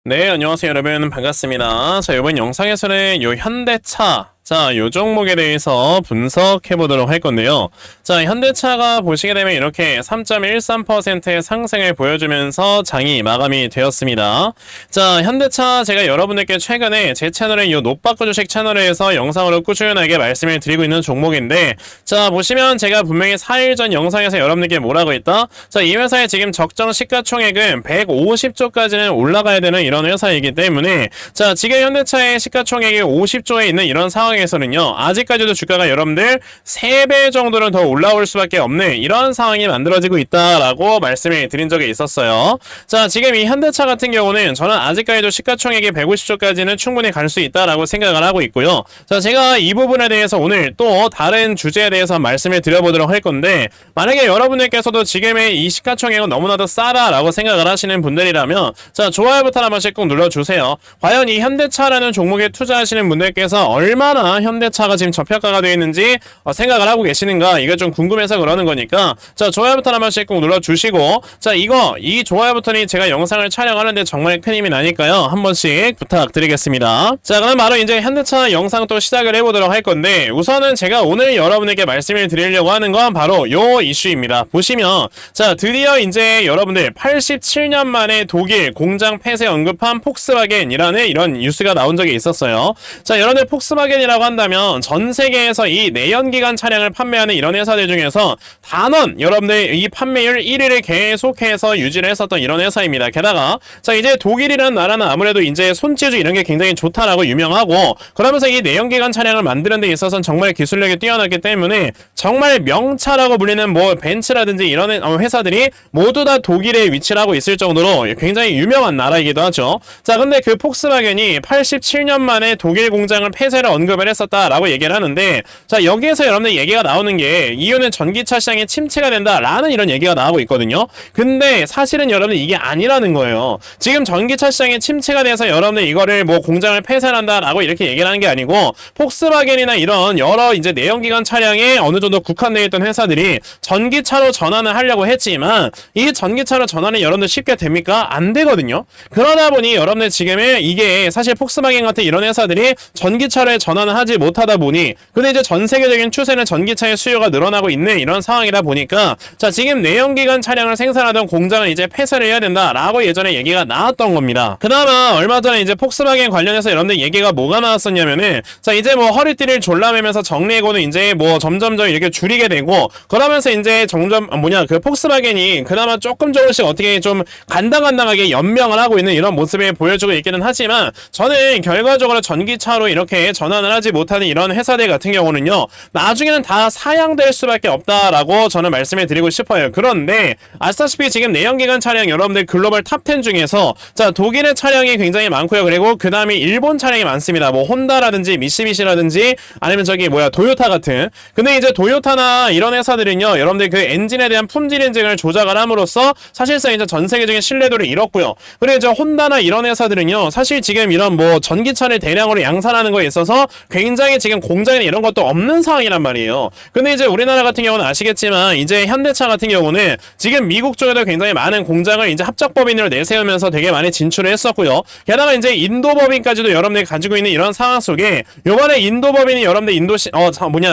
네, 안녕하세요, 여러분. 반갑습니다. 자, 이번 영상에서는 요 현대차, 요 종목에 대해서 분석해 보도록 할 건데요. 자, 현대차가 보시게 되면 이렇게 3.13%의 상승을 보여주면서 장이 마감이 되었습니다. 자, 현대차 제가 여러분들께 최근에 제 채널인 요 노빠꾸 주식 채널에서 영상으로 꾸준하게 말씀을 드리고 있는 종목인데, 자, 보시면 제가 분명히 4일 전 영상에서 여러분들께 뭐라고 했다? 자, 이 회사의 지금 적정 시가총액은 150조까지는 올라가야 되는 이런 회사이기 때문에, 자, 지금 현대차의 시가총액이 50조에 있는 이런 상황에서는요, 아직까지도 주가가 여러분들 3배 정도는 더 올라올 수밖에 없는 이런 상황이 만들어지고 있다라고 말씀을 드린 적이 있었어요. 자, 지금 이 현대차 같은 경우는 저는 아직까지도 시가총액이 150조까지는 충분히 갈 수 있다라고 생각을 하고 있고요. 자, 제가 이 부분에 대해서 오늘 또 다른 주제에 대해서 말씀을 드려보도록 할 건데, 만약에 여러분들께서도 지금의 이 시가총액은 너무나도 싸다라고 생각을 하시는 분들이라면, 자, 좋아요 버튼 한 번씩 꼭 눌러주세요. 과연 이 현대차라는 종목에 투자하시는 분들께서 얼마나 현대차가 지금 저평가가 되어 있는지 생각을 하고 계시는가, 이게 좀 궁금해서 그러는 거니까, 자, 좋아요 버튼 한 번씩 꼭 눌러주시고, 자, 이 좋아요 버튼이 제가 영상을 촬영하는데 정말 큰 힘이 나니까요, 한 번씩 부탁드리겠습니다. 자, 그럼 바로 이제 현대차 영상 또 시작을 해보도록 할 건데, 우선은 제가 오늘 여러분에게 말씀을 드리려고 하는 건 바로 요 이슈입니다. 보시면, 자, 드디어 이제 여러분들 87년 만에 독일 공장 폐쇄 언급한 폭스바겐이라는 이런 뉴스가 나온 적이 있었어요. 자, 여러분들 폭스바겐이라고 한다면 전 세계에서 이 내연기관 차량을 판매하는 이런 회사들 중에서 단원 여러분들 이 판매율 1위를 계속해서 유지를 했었던 이런 회사입니다. 게다가, 자, 이제 독일이라는 나라는 아무래도 이제 손재주 이런 게 굉장히 좋다라고 유명하고, 그러면서 이 내연기관 차량을 만드는 데 있어서는 정말 기술력이 뛰어났기 때문에 정말 명차라고 불리는 뭐 벤츠라든지 이런 회사들이 모두 다 독일에 위치를 하고 있을 정도로 굉장히 유명한 나라이기도 하죠. 자, 근데 그 폭스바겐이 87년 만에 독일 공장을 폐쇄를 언급을 했었다라고 얘기를 하는데, 자, 여기에서 여러분들 얘기가 나오는 게 이유는 전기차 시장의 침체가 된다라는 이런 얘기가 나오고 있거든요. 근데 사실은 여러분들 이게 아니라는 거예요. 지금 전기차 시장의 침체가 돼서 여러분들 이거를 뭐 공장을 폐쇄한다라고 이렇게 얘기를 하는 게 아니고, 폭스바겐이나 이런 여러 이제 내연기관 차량에 어느 정도 국한되어 있던 회사들이 전기차로 전환을 하려고 했지만, 이 전기차로 전환이 여러분들 쉽게 됩니까? 안 되거든요. 그러다 보니 여러분들 지금의 이게 사실 폭스바겐 같은 이런 회사들이 전기차로 전환을 하지 못하다 보니, 근데 이제 전 세계적인 추세는 전기차의 수요가 늘어나고 있는 이런 상황이다 보니까, 자, 지금 내연기관 차량을 생산하던 공장을 이제 폐쇄를 해야 된다라고 예전에 얘기가 나왔던 겁니다. 그나마 얼마 전에 이제 폭스바겐 관련해서 여러분들 얘기가 뭐가 나왔었냐면은, 자, 이제 뭐 허리띠를 졸라매면서 정리해고는 이제 뭐 점점점 이렇게 줄이게 되고, 그러면서 이제 점점 그 폭스바겐이 그나마 조금씩 어떻게 좀 간당간당하게 연명을 하고 있는 이런 모습을 보여주고 있기는 하지만, 저는 결과적으로 전기차로 이렇게 전환을 하지 못하는 이런 회사들 같은 경우는요, 나중에는 다 사양될 수밖에 없다라고 저는 말씀을 드리고 싶어요. 그런데 아시다시피 지금 내연기관 차량 여러분들 글로벌 탑10 중에서, 자, 독일의 차량이 굉장히 많고요. 그리고 그 다음에 일본 차량이 많습니다. 뭐 혼다라든지 미쓰비시라든지 아니면 토요타 같은. 근데 이제 토요타나 이런 회사들은요, 여러분들 그 엔진에 대한 품질 인증을 조작을 함으로써 사실상 이제 전 세계적인 신뢰도를 잃었고요. 그리고 이제 혼다나 이런 회사들은요, 사실 지금 이런 뭐 전기차를 대량으로 양산하는 거에 있어서 굉장히 지금 공장이나 이런 것도 없는 상황이란 말이에요. 근데 이제 우리나라 같은 경우는 아시겠지만, 이제 현대차 같은 경우는 지금 미국 쪽에도 굉장히 많은 공장을 이제 합작법인으로 내세우면서 되게 많이 진출을 했었고요. 게다가 이제 인도법인까지도 여러분들이 가지고 있는 이런 상황 속에, 요번에 인도법인이 여러분들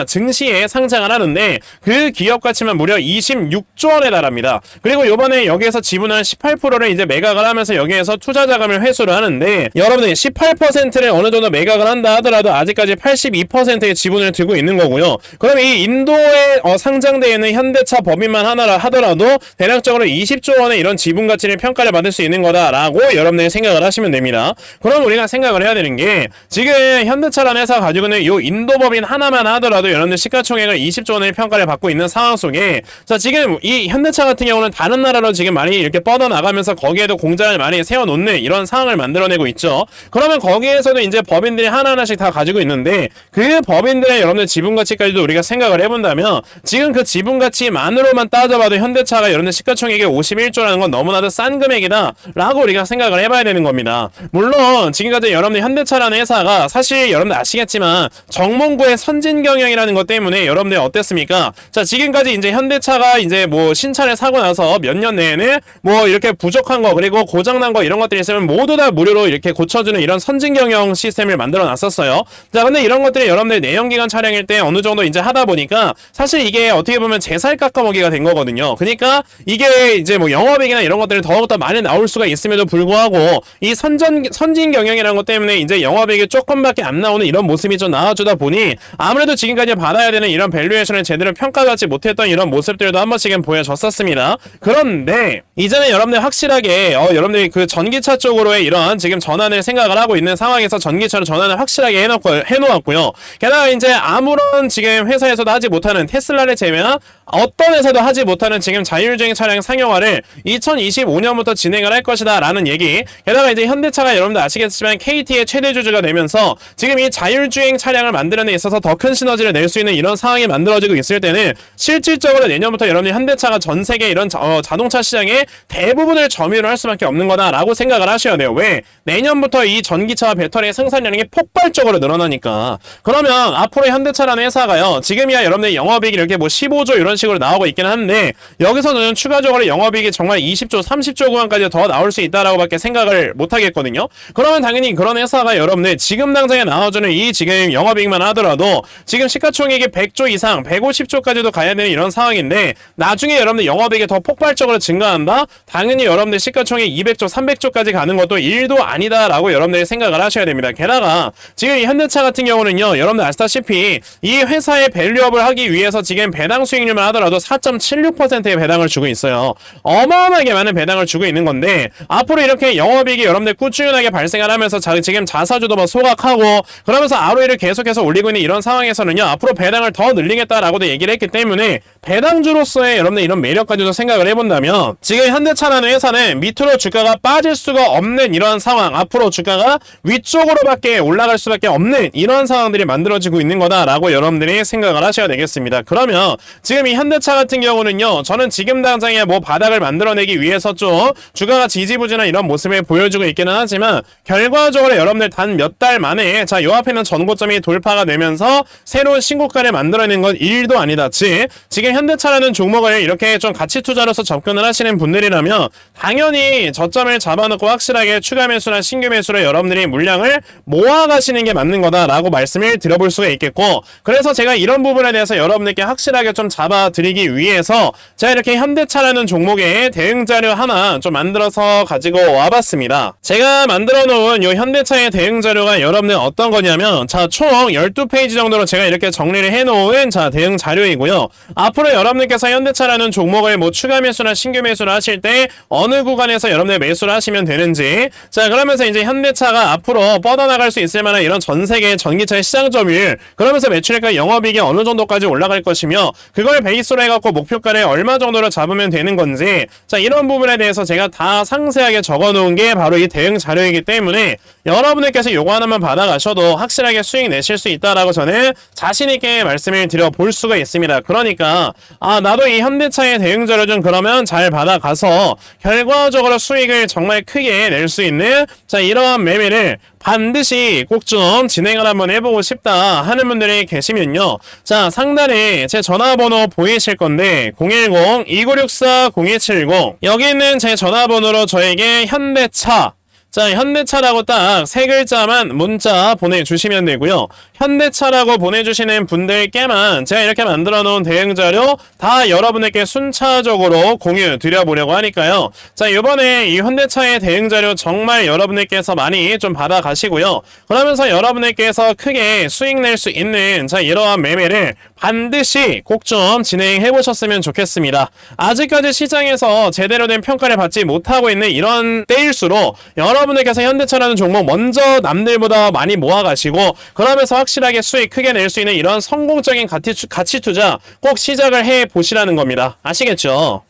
증시에 상장을 하는데, 그 기업 가치만 무려 26조 원에 달합니다. 그리고 요번에 여기에서 지분을 18%를 이제 매각을 하면서 여기에서 투자 자금을 회수를 하는데, 여러분들이 18%를 어느 정도 매각을 한다 하더라도 아직까지 82%의 지분을 들고 있는 거고요. 그럼 이 인도에 상장되어 있는 현대차 법인만 하나라 하더라도 대략적으로 20조 원의 이런 지분 가치를 평가를 받을 수 있는 거다라고 여러분들이 생각을 하시면 됩니다. 그럼 우리가 생각을 해야 되는 게, 지금 현대차라는 회사가 가지고 있는 요 인도법인 하나만 하더라도 여러분들 시가총액을 20조 원의 평가를 받고 있는 상황 속에, 자, 지금 이 현대차 같은 경우는 다른 나라로 지금 많이 이렇게 뻗어나가면서 거기에도 공장을 많이 세워놓는 이런 상황을 만들어내고 있죠. 그러면 거기에서도 이제 법인들이 하나하나씩 다 가지고 있는 있는데 그 법인들의 여러분들 지분 가치까지도 우리가 생각을 해본다면 지금 그 지분 가치만으로만 따져봐도 현대차가 여러분들 시가총액이 51조라는 건 너무나도 싼 금액이다 라고 우리가 생각을 해봐야 되는 겁니다. 물론 지금까지 여러분들 현대차라는 회사가 사실 여러분들 아시겠지만 정몽구의 선진 경영이라는 것 때문에 여러분들 어땠습니까? 자, 지금까지 이제 현대차가 이제 뭐 신차를 사고 나서 몇 년 내에는 뭐 이렇게 부족한 거 그리고 고장난 거 이런 것들이 있으면 모두 다 무료로 이렇게 고쳐주는 이런 선진 경영 시스템을 만들어 놨었어요. 자, 근데 이런 것들이 여러분들 내연기관 차량일 때 어느 정도 이제 하다 보니까 사실 이게 어떻게 보면 제살 깎아먹기가 된 거거든요. 그러니까 이게 이제 뭐 영업이익이나 이런 것들이 더욱더 많이 나올 수가 있음에도 불구하고 이 선진 경영이라는 것 때문에 이제 영업이익이 조금밖에 안 나오는 이런 모습이 좀 나와주다 보니 아무래도 지금까지 받아야 되는 이런 밸류에이션을 제대로 평가받지 못했던 이런 모습들도 한 번씩은 보여줬었습니다. 그런데 이제는 여러분들 확실하게 여러분들이 그 전기차 쪽으로의 이런 지금 전환을 생각을 하고 있는 상황에서 전기차로 전환을 확실하게 해놓았고요. 게다가 이제 아무런 지금 회사에서도 하지 못하는 테슬라를 제외한 어떤 회사도 하지 못하는 지금 자율주행 차량 상용화를 2025년부터 진행을 할 것이다 라는 얘기. 게다가 이제 현대차가 여러분들 아시겠지만 KT의 최대 주주가 되면서 지금 이 자율주행 차량을 만드는 데 있어서 더 큰 시너지를 낼 수 있는 이런 상황이 만들어지고 있을 때는 실질적으로 내년부터 여러분들 현대차가 전 세계 이런 자동차 시장의 대부분을 점유를 할 수밖에 없는 거다라고 생각을 하셔야 돼요. 왜? 내년부터 이 전기차와 배터리의 생산량이 폭발적으로 늘어나니까. 그러면 앞으로 현대차라는 회사가요. 지금이야 여러분들 영업이익이 이렇게 뭐 15조 이런 식으로 나오고 있긴 한데 여기서는 추가적으로 영업이익이 정말 20조, 30조 구간까지 더 나올 수 있다라고 밖에 생각을 못 하겠거든요. 그러면 당연히 그런 회사가 여러분들 지금 당장에 나와주는 이 지금 영업이익만 하더라도 지금 시가총액이 100조 이상, 150조까지도 가야 되는 이런 상황인데 나중에 여러분들 영업이익이 더 폭발적으로 증가한다? 당연히 여러분들 시가총액 200조, 300조까지 가는 것도 일도 아니다라고 여러분들이 생각을 하셔야 됩니다. 게다가 지금 이 현대차 같은 경우는요. 여러분들 아시다시피 이 회사의 밸류업을 하기 위해서 지금 배당 수익률만 하더라도 4.76%의 배당을 주고 있어요. 어마어마하게 많은 배당을 주고 있는 건데 앞으로 이렇게 영업이익이 여러분들 꾸준하게 발생을 하면서 지금 자사주도 뭐 소각하고 그러면서 ROE를 계속해서 올리고 있는 이런 상황에서는요. 앞으로 배당을 더 늘리겠다라고도 얘기를 했기 때문에 배당주로서의 여러분들 이런 매력까지도 생각을 해본다면 지금 현대차라는 회사는 밑으로 주가가 빠질 수가 없는 이런 상황, 앞으로 주가가 위쪽으로밖에 올라갈 수밖에 없는 이런 상황들이 만들어지고 있는 거다라고 여러분들이 생각을 하셔야 되겠습니다. 그러면 지금 이 현대차 같은 경우는요. 저는 지금 당장에 뭐 바닥을 만들어내기 위해서 좀 주가가 지지부진한 이런 모습을 보여주고 있기는 하지만 결과적으로 여러분들 단 몇 달 만에 자, 요 앞에는 전고점이 돌파가 되면서 새로운 신고가를 만들어낸 건 일도 아니다. 즉 지금 현대차라는 종목을 이렇게 좀 가치 투자로서 접근을 하시는 분들이라면 당연히 저점을 잡아놓고 확실하게 추가 매수나 신규 매수로 여러분들이 물량을 모아가시는 게 맞는 거다라고 말씀을 드려볼 수가 있겠고 그래서 제가 이런 부분에 대해서 여러분들께 확실하게 좀 잡아드리기 위해서 제가 이렇게 현대차라는 종목의 대응 자료 하나 좀 만들어서 가지고 와봤습니다. 제가 만들어 놓은 이 현대차의 대응 자료가 여러분들 어떤 거냐면 자, 총 12페이지 정도로 제가 이렇게 정리를 해놓은 자, 대응 자료이고요. 앞으로 여러분들께서 현대차라는 종목을 뭐 추가 매수나 신규 매수를 하실 때 어느 구간에서 여러분들 매수를 하시면 되는지 자, 그러면서 이제 현대차가 앞으로 뻗어나갈 수 있을 만한 이런 전 세계 전기차의 시장 점유율 그러면서 매출액과 영업이익이 어느 정도까지 올라갈 것이며 그걸 베이스로 해갖고 목표가를 얼마 정도로 잡으면 되는 건지 자, 이런 부분에 대해서 제가 다 상세하게 적어놓은 게 바로 이 대응 자료이기 때문에 여러분들께서 요거 하나만 받아가셔도 확실하게 수익 내실 수 있다라고 저는 자신있게 말씀을 드려볼 수가 있습니다. 그러니까 나도 이 현대차의 대응 자료 좀 그러면 잘 받아가서 결과적으로 수익을 정말 크게 낼 수 있는 자, 이러한 매매를 반드시 꼭 좀 진행을 한번 해보고 싶다 하는 분들이 계시면요. 자, 상단에 제 전화번호 보이실 건데 010-2964-0270 여기 있는 제 전화번호로 저에게 현대차 자, 현대차라고 딱 세 글자만 문자 보내주시면 되고요. 현대차라고 보내주시는 분들께만 제가 이렇게 만들어 놓은 대응 자료 다 여러분에게 순차적으로 공유 드려보려고 하니까요. 자, 이번에 이 현대차의 대응 자료 정말 여러분들께서 많이 좀 받아가시고요. 그러면서 여러분들께서 크게 수익 낼 수 있는 자, 이러한 매매를 반드시 꼭 좀 진행해 보셨으면 좋겠습니다. 아직까지 시장에서 제대로 된 평가를 받지 못하고 있는 이런 때일수록 여러분들께서 현대차라는 종목 먼저 남들보다 많이 모아가시고 그러면서 확실하게 수익 크게 낼 수 있는 이런 성공적인 가치 투자 꼭 시작을 해 보시라는 겁니다. 아시겠죠?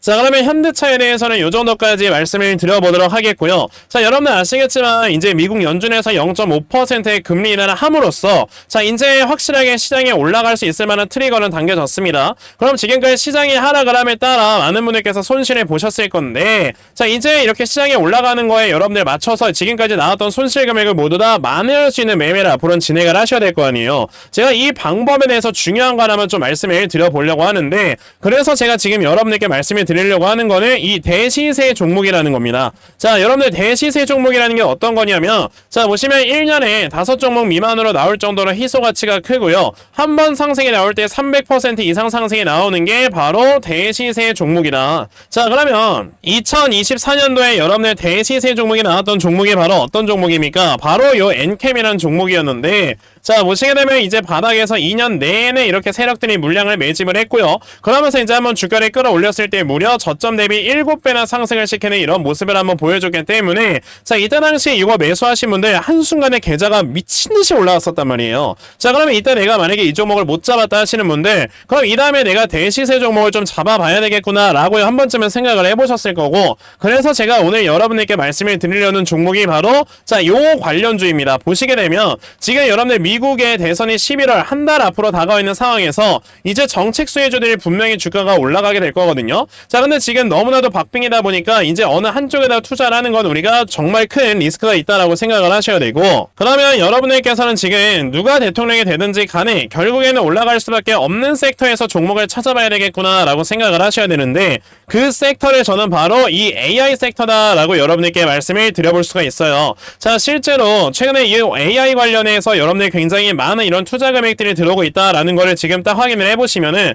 자, 그러면 현대차에 대해서는 이 정도까지 말씀을 드려보도록 하겠고요. 자, 여러분들 아시겠지만 이제 미국 연준에서 0.5%의 금리 인하를 함으로써 자, 이제 확실하게 시장에 올라갈 수 있을 만한 트리거는 당겨졌습니다. 그럼 지금까지 시장이 하락을 함에 따라 많은 분들께서 손실을 보셨을 건데 자, 이제 이렇게 시장에 올라가는 거에 여러분들 맞춰서 지금까지 나왔던 손실 금액을 모두 다 만회할 수 있는 매매를 앞으로는 진행을 하셔야 될 거 아니에요. 제가 이 방법에 대해서 중요한 거 하나만 좀 말씀을 드려보려고 하는데 그래서 제가 지금 여러분들께 말씀을 드리려고 하는 거는 이 대시세 종목이라는 겁니다. 자, 여러분들 대시세 종목이라는 게 어떤 거냐면 자, 보시면 1년에 5종목 미만으로 나올 정도로 희소 가치가 크고요. 한 번 상승이 나올 때 300% 이상 상승이 나오는 게 바로 대시세 종목이다. 자, 그러면 2024년도에 여러분들 대시세 종목이 나왔던 종목이 바로 어떤 종목입니까? 바로 요 엔캠이라는 종목이었는데 자, 보시게 되면 이제 바닥에서 2년 내내 이렇게 세력들이 물량을 매집을 했고요. 그러면서 이제 한번 주가를 끌어올렸을 때 무려 저점 대비 7배나 상승을 시키는 이런 모습을 한번 보여줬기 때문에 자, 이때 당시 이거 매수하신 분들 한순간에 계좌가 미친듯이 올라왔었단 말이에요. 자, 그러면 이때 내가 만약에 이 종목을 못 잡았다 하시는 분들 그럼 이 다음에 내가 대시세 종목을 좀 잡아봐야 되겠구나 라고 한 번쯤은 생각을 해보셨을 거고 그래서 제가 오늘 여러분들께 말씀을 드리려는 종목이 바로 자, 요 관련주입니다. 보시게 되면 지금 여러분들 미국의 대선이 11월 한 달 앞으로 다가와 있는 상황에서 이제 정책 수혜주들이 분명히 주가가 올라가게 될 거거든요. 자, 근데 지금 너무나도 박빙이다 보니까 이제 어느 한쪽에다 투자를 하는 건 우리가 정말 큰 리스크가 있다라고 생각을 하셔야 되고 그러면 여러분들께서는 지금 누가 대통령이 되든지 간에 결국에는 올라갈 수밖에 없는 섹터에서 종목을 찾아봐야 되겠구나 라고 생각을 하셔야 되는데 그 섹터를 저는 바로 이 AI 섹터다라고 여러분들께 말씀을 드려볼 수가 있어요. 자, 실제로 최근에 이 AI 관련해서 여러분들 굉장히 많은 이런 투자 금액들이 들어오고 있다라는 거를 지금 딱 확인을 해보시면은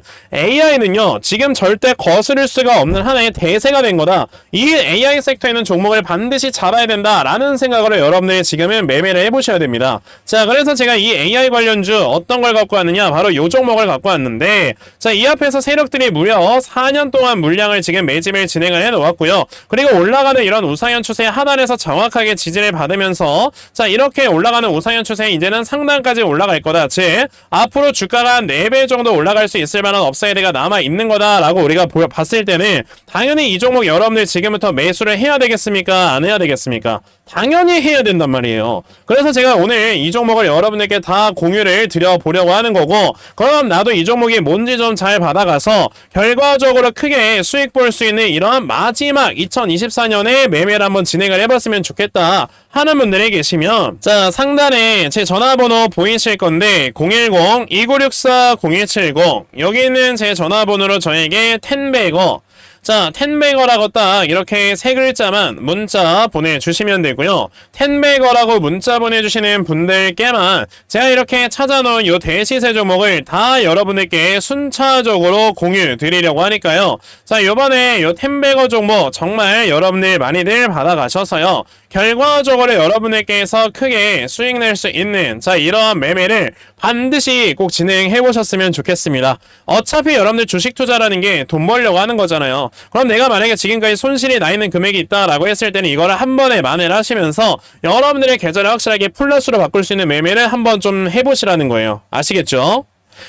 AI는요 지금 절대 거스를 수가 없는 하나의 대세가 된 거다. 이 AI 섹터에 있는 종목을 반드시 잡아야 된다라는 생각으로 여러분들이 지금은 매매를 해보셔야 됩니다. 자, 그래서 제가 이 AI 관련주 어떤 걸 갖고 왔느냐 바로 이 종목을 갖고 왔는데 자, 이 앞에서 세력들이 무려 4년 동안 물량을 지금 매집을 진행을 해 놓았고요. 그리고 올라가는 이런 우상향 추세 하단에서 정확하게 지지를 받으면서 자, 이렇게 올라가는 우상향 추세 이제는 상단까지 올라갈 거다. 즉 앞으로 주가가 한 4배 정도 올라갈 수 있을 만한 업사이드가 남아 있는 거다라고 우리가 봤을 때는 당연히 이 종목 여러분들 지금부터 매수를 해야 되겠습니까? 안 해야 되겠습니까? 당연히 해야 된단 말이에요. 그래서 제가 오늘 이 종목을 여러분에게 다 공유를 드려보려고 하는 거고 그럼 나도 이 종목이 뭔지 좀 잘 받아가서 결과적으로 크게 수익 볼 수 있는 이런 마지막 2024년에 매매를 한번 진행을 해봤으면 좋겠다 하는 분들이 계시면 자, 상단에 제 전화번호 보이실 건데 010-2964-0170 여기 있는 제 전화번호로 저에게 텐베거 자, 텐베거라고 딱 이렇게 세 글자만 문자 보내주시면 되고요. 텐베거라고 문자 보내주시는 분들께만 제가 이렇게 찾아놓은 요 대시세 종목을 다 여러분들께 순차적으로 공유 드리려고 하니까요. 자, 요번에 요 텐베거 종목 정말 여러분들 많이들 받아가셔서요. 결과적으로 여러분들께서 크게 수익 낼 수 있는 자, 이러한 매매를 반드시 꼭 진행해 보셨으면 좋겠습니다. 어차피 여러분들 주식 투자라는 게 돈 벌려고 하는 거잖아요. 그럼 내가 만약에 지금까지 손실이 나 있는 금액이 있다라고 했을 때는 이거를 한 번에 만회를 하시면서 여러분들의 계좌를 확실하게 플러스로 바꿀 수 있는 매매를 한번 좀 해보시라는 거예요. 아시겠죠?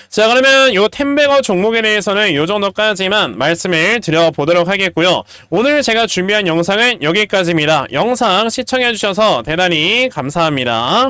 자, 그러면 요 텐베거 종목에 대해서는 요 정도까지만 말씀을 드려보도록 하겠고요. 오늘 제가 준비한 영상은 여기까지입니다. 영상 시청해주셔서 대단히 감사합니다.